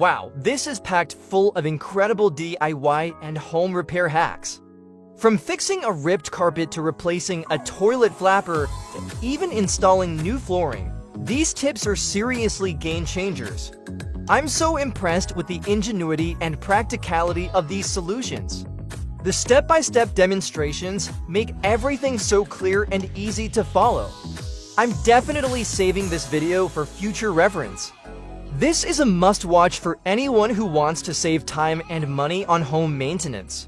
Wow, this is packed full of incredible DIY and home repair hacks. From fixing a ripped carpet to replacing a toilet flapper to even installing new flooring, these tips are seriously game changers. I'm so impressed with the ingenuity and practicality of these solutions. The step-by-step demonstrations make everything so clear and easy to follow. I'm definitely saving this video for future reference. This is a must-watch for anyone who wants to save time and money on home maintenance.